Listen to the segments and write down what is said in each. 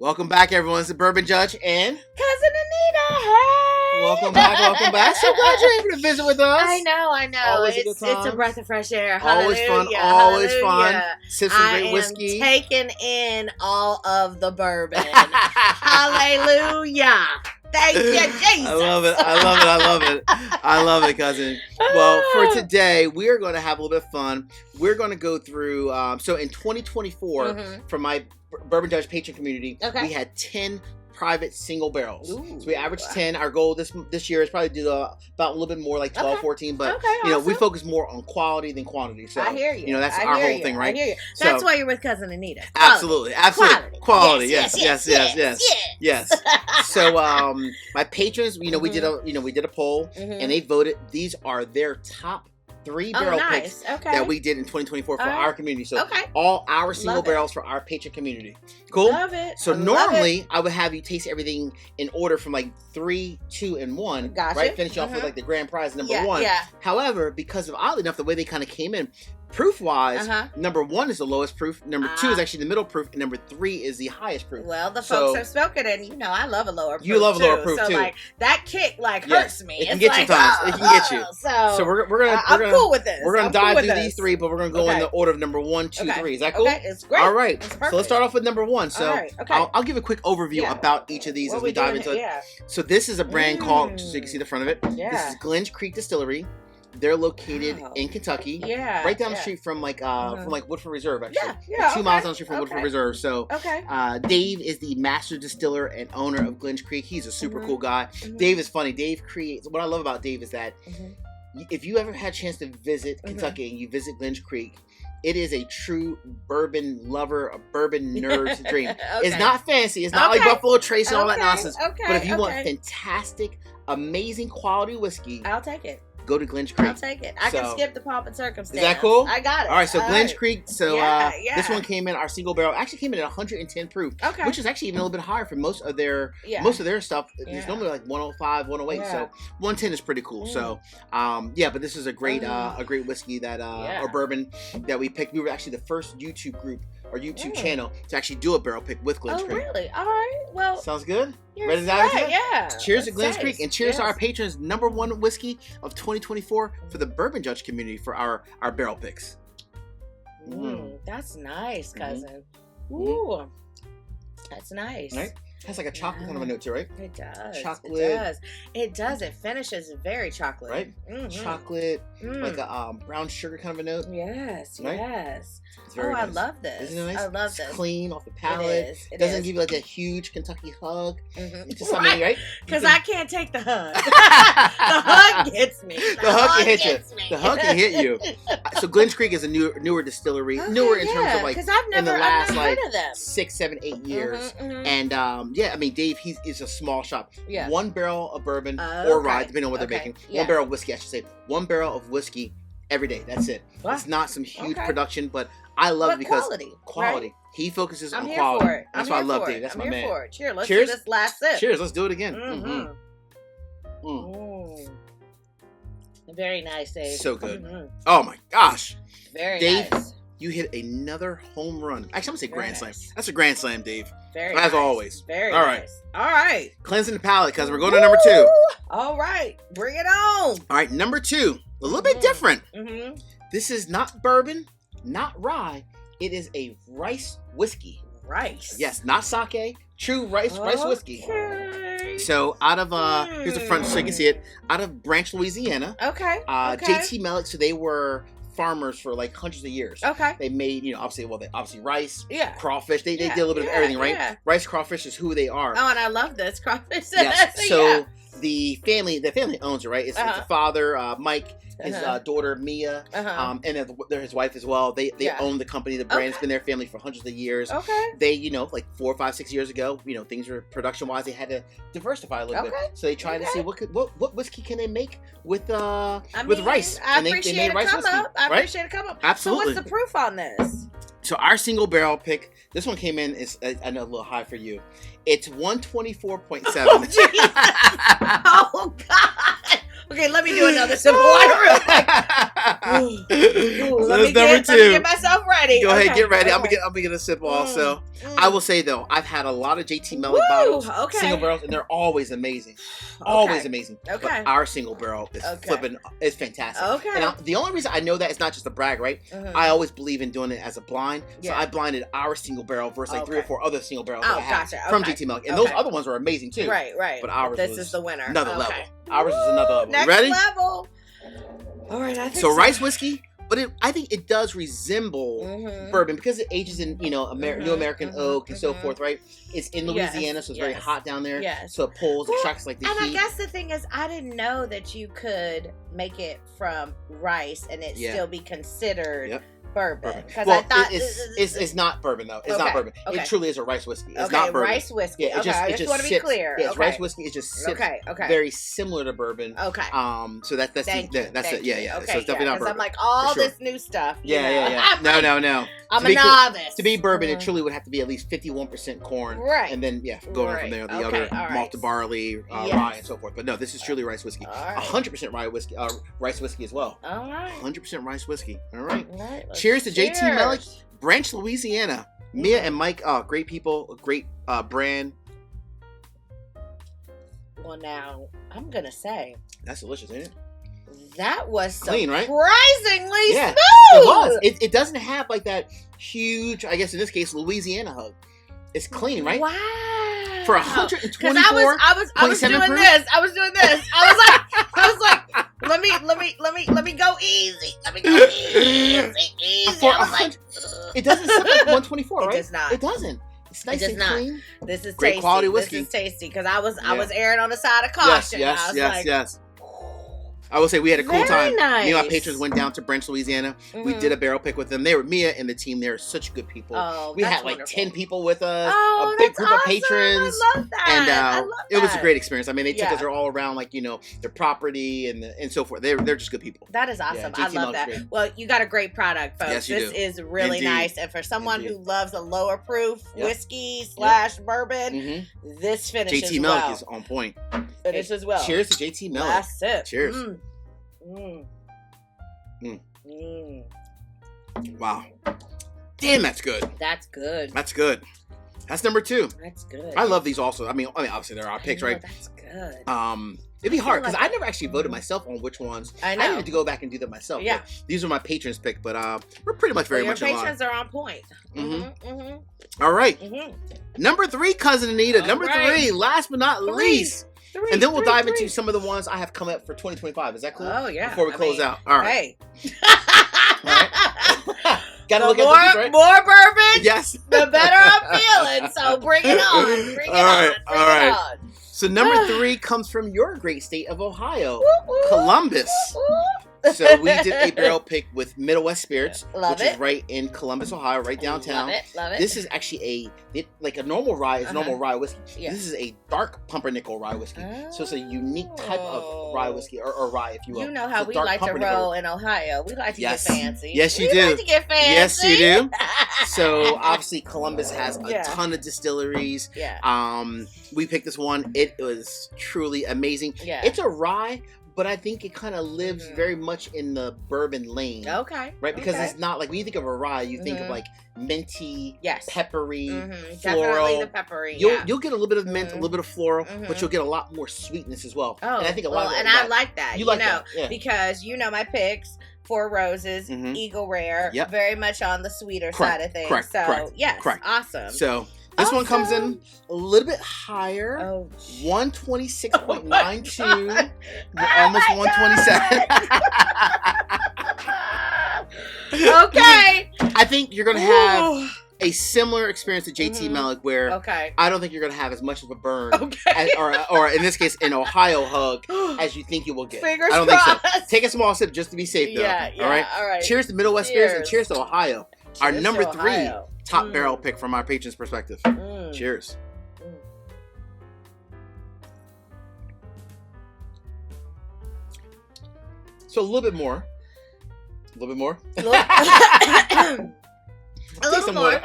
Welcome back, everyone. It's the Bourbon Judge and Cousin Anita. Hey. Welcome back. So glad you're able to visit with us. I know. Always It's a breath of fresh air. Always fun. Sip some great whiskey. Taking in all of the bourbon. Hallelujah. Thank you, Jesus. I love it, cousin. Well, for today, we are going to have a little bit of fun. We're going to go through, so in 2024, from my Bourbon Judge Patron community, we had 10 private single barrels. Ooh. So we averaged 10. Our goal this year is probably to do about a little bit more, like 12, 14. But, we focus more on quality than quantity. So, I hear you. That's our whole thing, right? I hear you. That's why you're with Cousin Anita. Absolutely. Quality. Yes. So, my patrons, we did a poll and they voted. These are their top 3 barrel picks that we did in 2024 for our community. So all our single barrels for our patron community. Cool? Love it. So normally I would have you taste everything in order from like 3, 2, and 1. Gotcha. Right? Finish off with like the grand prize number 1. Yeah. However, because of oddly enough the way they kind of came in, proof wise, number 1 is the lowest proof, number 2 is actually the middle proof, and number 3 is the highest proof. Well, the folks have spoken, and I love a lower proof. You love a lower proof too. So like that kick hurts me. It can get you times. It can get you. So we're gonna I'm cool with this. We're gonna dive through these 3, but we're gonna go in the order of number 1, 2, 3. Is that cool? Okay, it's great. All right. So let's start off with number 1. So I'll give a quick overview about each of these as we dive into it. Yeah. So this is a brand called, so you can see the front of it. Yeah. This is Glen's Creek Distillery. They're located in Kentucky, right down the street from Woodford Reserve, actually. 2 miles down the street from Woodford Reserve. So, Dave is the master distiller and owner of Glen's Creek. He's a super cool guy. Dave is funny. Dave creates. What I love about Dave is that if you ever had a chance to visit Kentucky and you visit Glen's Creek, it is a true bourbon lover, a bourbon nerd's dream. It's not fancy. It's not like Buffalo Trace and all that nonsense. But if you want fantastic, amazing quality whiskey, I'll take it. Go to Glen's Creek. I'll take it. I can skip the pomp and circumstance. Is that cool? I got it. All right, so Glen's Creek. So this one came in, our single barrel, actually came in at 110 proof, which is actually even a little bit higher for most of their stuff. It's normally like 105, 108. So 110 is pretty cool. So but this is a great whiskey that or bourbon that we picked. We were actually the first YouTube group or YouTube channel to actually do a barrel pick with Glen's Creek. Oh, really? All right. Well, sounds good. Ready to dive into it? Yeah. Cheers to Glen's Creek, and cheers to our patrons' number 1 whiskey of 2024 for the Bourbon Judge community for our barrel picks. That's nice, cousin. Ooh, that's nice. Right? Has like a chocolate kind of a note too, right? It does. Chocolate. It does. It finishes very chocolate. Right? Chocolate, like a brown sugar kind of a a Yes. It's very nice. I love this. Isn't it nice? I love it's this. Clean off the palate. It doesn't is. give you like a huge Kentucky hug. It's just something, right? Because I can't take the hug. The hug gets me. The hug can hit you. The hug can hit you. So Glen's Creek is a newer distillery. Newer in terms of like in the last like 6, 7, 8 years. And Dave, is a small shop. Yeah. 1 barrel of bourbon or rye, depending on what they're making. 1 barrel of whiskey, I should say. 1 barrel of whiskey every day. That's it. Wow. It's not some huge production, but I love it because quality. Right? He focuses on quality. That's why I love Dave. That's my man. For it. Cheers. Let's do this last sip. Cheers. Let's do it again. Very nice, Dave. So good. Oh my gosh. Very Dave, nice. You hit another home run. Actually, I'm going to say grand slam. That's a grand slam, Dave. Very As always. Very nice. All right. Cleansing the palate, because we're going to number 2. All right. Bring it on. All right. Number 2. A little bit different. This is not bourbon, not rye. It is a rice whiskey. Rice? Yes. Not sake. True rice whiskey. So out of, here's the front so you can see it. Out of Branch, Louisiana. Okay. JT Meleck, so they were farmers for like hundreds of years. Okay. They made, obviously rice, crawfish. They did a little bit of everything, right? Yeah. Rice, crawfish is who they are. Oh, and I love this crawfish. Yes. So the family owns it, right? It's the father, Mike, his daughter Mia, and then his wife as well. They own the company. The brand's been their family for hundreds of years. Okay. They, like 4, 5, 6 years ago, things were production wise. They had to diversify a little bit. So they tried to see what whiskey can they make with rice. I appreciate a come up. Absolutely. So what's the proof on this? So our single barrel pick, this one came in, is I know a little high for you. It's 124.7. Oh, God. Okay, let me do another simple water real quick. Let me get myself right. ready. Go ahead, get ready. I'm gonna get a sip also. I will say though, I've had a lot of JT Meleck bottles, single barrels, and they're always amazing. Always amazing. Okay. But our single barrel is flipping, is fantastic. Okay. And the only reason I know that is not just a brag, right? I always believe in doing it as a blind. So I blinded our single barrel versus like 3 or 4 other single barrels that I have from JT Meleck. And those other ones are amazing too. Right. But ours was is the winner. Another level. Ours is another level. Next ready? Level. All right, I think so. Rice whiskey, but I think it does resemble bourbon because it ages in, New American oak and so forth, right? It's in Louisiana, so it's very hot down there. Yes. So it pulls, attracts like the heat. And I guess the thing is, I didn't know that you could make it from rice and it still be considered bourbon. Because I thought it's not bourbon though. It's not bourbon. It truly is a rice whiskey. It's not bourbon. Rice whiskey. Yeah, I just want to be clear. Yeah, it's rice whiskey. It just sits very similar to bourbon. Okay. So that's it. Yeah. Okay, So it's definitely not bourbon. I'm like all this new stuff. Yeah. No. I'm a novice. To be bourbon, it truly would have to be at least 51% corn. Right. And then going from there, the other malted barley, rye, and so forth. But no, this is truly rice whiskey. 100% rice whiskey as well. All right. 100% rice whiskey. All right. Cheers to JT Meleck, Branch, Louisiana. Mia and Mike, great people, great brand. Well, now I'm gonna say that's delicious, ain't it? That was clean, right? Surprisingly smooth. It was. It doesn't have like that huge, I guess in this case, Louisiana hug. It's clean, right? Wow. For 124. I was doing this. I was doing this. I was like, let me go easy. Let me go easy. It doesn't sound like 124, right? It does not. It doesn't. It's nice and clean. This is great tasty. Quality whiskey. This is tasty because I was erring on the side of caution. Yes. I will say we had a cool time. Nice. Me and my patrons went down to Branch, Louisiana. We did a barrel pick with them. They were Mia and the team. They were such good people. We had like 10 people with us. A big group of patrons. I love that. And it was a great experience. I mean, they took us all around, like their property and so forth. They're just good people. That is awesome. I love that. Great. Well, you got a great product, folks. Yes, this is really nice. And for someone who loves a lower proof whiskey / bourbon, this finishes JT Meleck is on point. Finishes well. Cheers to JT Meleck. Last sip. Cheers. Wow. Damn, that's good. That's good. That's number 2. That's good. I love these also. I mean, obviously they're our picks, right? That's good. It'd be hard because I never actually voted myself on which ones. I know. I needed to go back and do that myself. Yeah. These are my patrons' pick, but we're pretty much very much in line. Your patrons are on point. All right. Number 3, Cousin Anita. Number 3, last but not least. And then we'll dive into some of the ones I have come up for 2025. Is that cool? Oh, yeah. Before we close out. All right. Hey. Gotta look at the things, right? More bourbon? Yes. The better I'm feeling. So bring it on. Bring it on. So number 3 comes from your great state of Ohio, Columbus. So we did a barrel pick with Middle West Spirits, which is right in Columbus, Ohio, right downtown. Love it. This is actually a normal rye is normal rye whiskey. Yeah. This is a dark pumpernickel rye whiskey. So it's a unique type of rye whiskey, or rye, if you will. You know how we like to roll in Ohio. We like to get fancy. Yes, you do. Like to get fancy. Yes, you do. So obviously Columbus has a ton of distilleries. Yeah. We picked this one. It was truly amazing. Yeah. It's a rye, but I think it kind of lives very much in the bourbon lane. Okay. Right? Because it's not like when you think of a rye, you think of like minty, peppery, floral. Definitely the peppery. You'll get a little bit of mint, a little bit of floral, but you'll get a lot more sweetness as well. Oh, and I think a lot of that. And I like that. You like that. Yeah. Because my picks. 4 Roses, Eagle Rare, very much on the sweeter side of things. Correct. Awesome. So this one comes in a little bit higher. 126.92. Almost 127. Okay. I think you're going to have a similar experience to JT Meleck where I don't think you're going to have as much of a burn or in this case an Ohio hug as you think you will get. Fingers I don't crossed. think so. Take a small sip just to be safe though. All right. Cheers to Middle West Spirits and cheers to Ohio. Our number 3 top barrel pick from our patrons' perspective. Cheers. So a little bit more. A little more. A little more.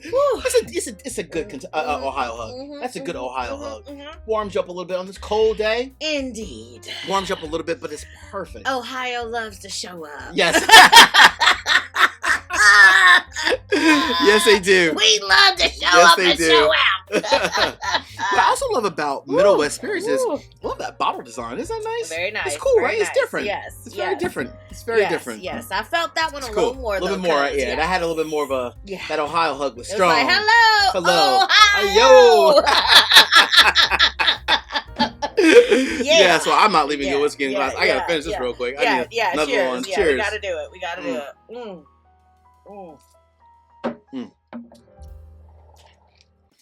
It's a good Ohio hug. That's a good Ohio hug. Warms you up a little bit on this cold day. Indeed. Warms you up a little bit, but it's perfect. Ohio loves to show up. Yes. Yes, they do. We love to show up and show out. What I also love about Middle West Spirits is I love that bottle design. Isn't that nice? Very nice. It's cool, right? Nice. It's different. Yes. It's very different. It's very different. Yes, I felt that one a little more. A little bit more, right? Yeah. That had a little bit more of a that Ohio hug was strong. It was like, hello. Yeah, so I'm not leaving your whiskey in glass. I gotta finish this real quick. I need another cheers. one. Yeah, cheers. we gotta do it.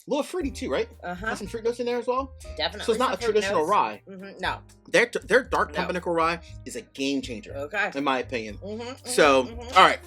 A little fruity too, right? Got some fruit notes in there as well. Definitely. So it's not a traditional rye. No. Their dark pumpernickel rye is a game changer. Okay. In my opinion. All right.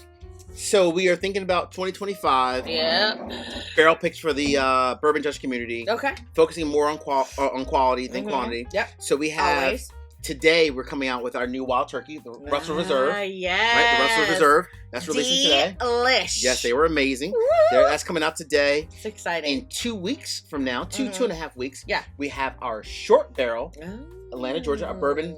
So we are thinking about 2025. Yeah. Barrel picks for the Bourbon Judge community. Okay. Focusing more on quality than quantity. Yep. So we have today we're coming out with our new wild turkey, the Russell Reserve. Yes. Right, the Russell Reserve. That's releasing today. Delish. Yes, they were amazing. That's coming out today. It's exciting. In 2 weeks from now, 2.5 weeks. Yeah. We have our short barrel. Atlanta, Georgia, a bourbon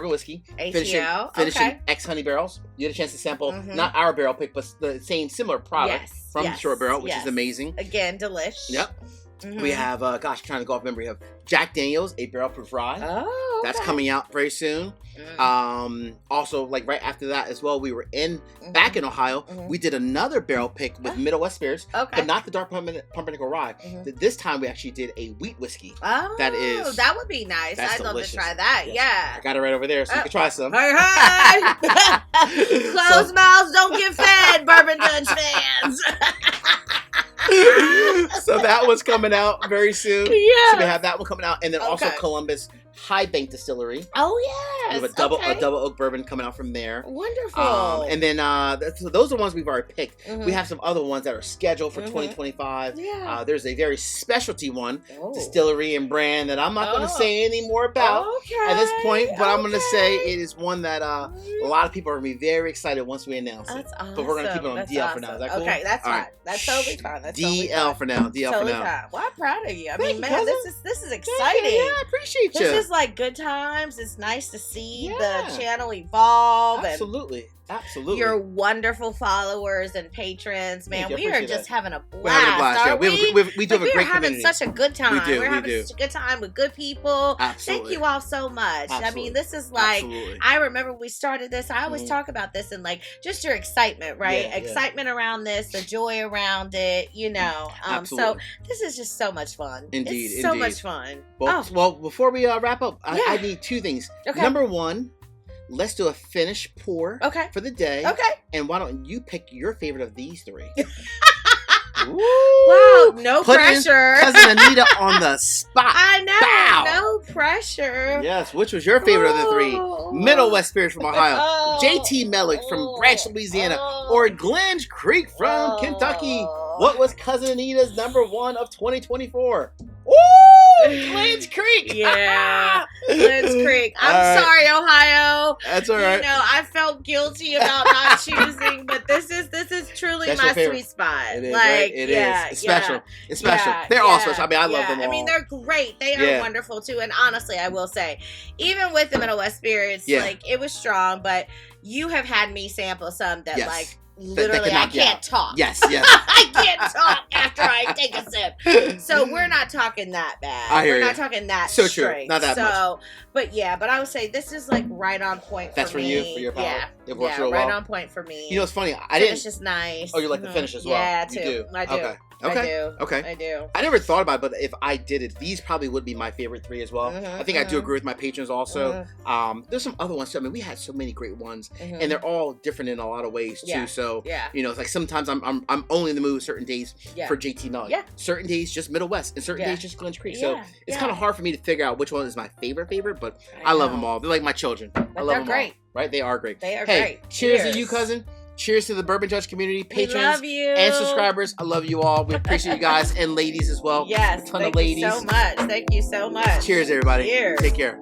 whiskey. ATL. Finishing ex-honey barrels. You had a chance to sample, not our barrel pick, but the same similar product from short barrel, which is amazing. Again, delish. Yep. We have, I'm trying to go off memory. We have Jack Daniels, a barrel proof rye. Oh, That's coming out very soon. Also, like right after that as well, we were back in Ohio. We did another barrel pick with Middle West Spirits, but not the dark pumpernickel rye. This time we actually did a wheat whiskey. Oh, that would be nice. I'd love to try that. Yes. Yeah. I got it right over there, so you can try some. Hey! Closed mouths don't get fed, Bourbon Judge fans. So that one's coming out very soon. Yeah. So we have that one coming out, and then also Columbus High Bank Distillery. Oh yes. We have a double oak bourbon coming out from there. Wonderful. And then so those are the ones we've already picked. We have some other ones that are scheduled for 2025. Yeah. There's a very specialty one, distillery and brand that I'm not going to say any more about at this point, but I'm going to say it is one that a lot of people are going to be very excited once we announce it. Awesome. But we're going to keep it on DL for now. Is that cool? Okay, that's fine. That's totally fine. That's DL for now. DL for now. Fine. Well, I'm proud of you. I mean, man, this is exciting. Yeah, I appreciate you. This is like good times. It's nice to see the channel evolve. Absolutely. Absolutely. Your wonderful followers and patrons, man. We are just having a blast. We're having a blast. Yeah. We do have a great having community. Such a good time. We're having such a good time with good people. Absolutely. Thank you all so much. Absolutely. I mean, this is like, I remember we started this. I always talk about this and like just your excitement, right? Excitement around this, the joy around it, you know. So this is just so much fun. Indeed. It's so much fun. Well, before we wrap up, I need two things. Okay. Number one, let's do a finish pour for the day. Okay. And why don't you pick your favorite of these three? Wow, no pressure. Cousin Anita on the spot. I know. Bow. No pressure. Yes, which was your favorite of the three? Middle West Spirits from Ohio, JT Meleck from Branch, Louisiana, or Glen Creek from Kentucky. What was Cousin Anita's number one of 2024? Ooh, Glen's Creek. Yeah, Glen's Creek. I'm sorry, Ohio. That's all right. You know, I felt guilty about not choosing, but this is truly my sweet spot. It is, like, right? It is. It's special. It's special. They're all special. I mean, I love them all. I mean, they're great. They are wonderful too. And honestly, I will say, even with the Middle West Spirits, like it was strong, but you have had me sample some that like. Literally, I can't talk. Yes. I can't talk after I take a sip. So we're not talking that bad. I hear we're not talking that so straight. True. Not that much. But I would say this is like right on point for me. That's for you, for your palate. Yeah, it works real well. Right on point for me. You know, it's funny. Finish is nice. Oh, you like the finish as well? Yeah, you do. I do. Okay. I do. I never thought about it, but if I did it, these probably would be my favorite three as well. I think I do agree with my patrons also. There's some other ones too. I mean, we had so many great ones, and they're all different in a lot of ways too. So you know, it's like sometimes I'm only in the mood certain days for JT Meleck. Yeah. Certain days just Middle West, and certain days just Glen Creek. So it's kind of hard for me to figure out which one is my favorite, but I love them all. They're like my children. I love them great. All. Right? They are great. They are great. Cheers to you, cousin. Cheers to the Bourbon Judge community, patrons, and subscribers. I love you all. We appreciate you guys and ladies as well. Yes, a ton of ladies. Thank you so much. Thank you so much. Cheers, everybody. Cheers. Take care.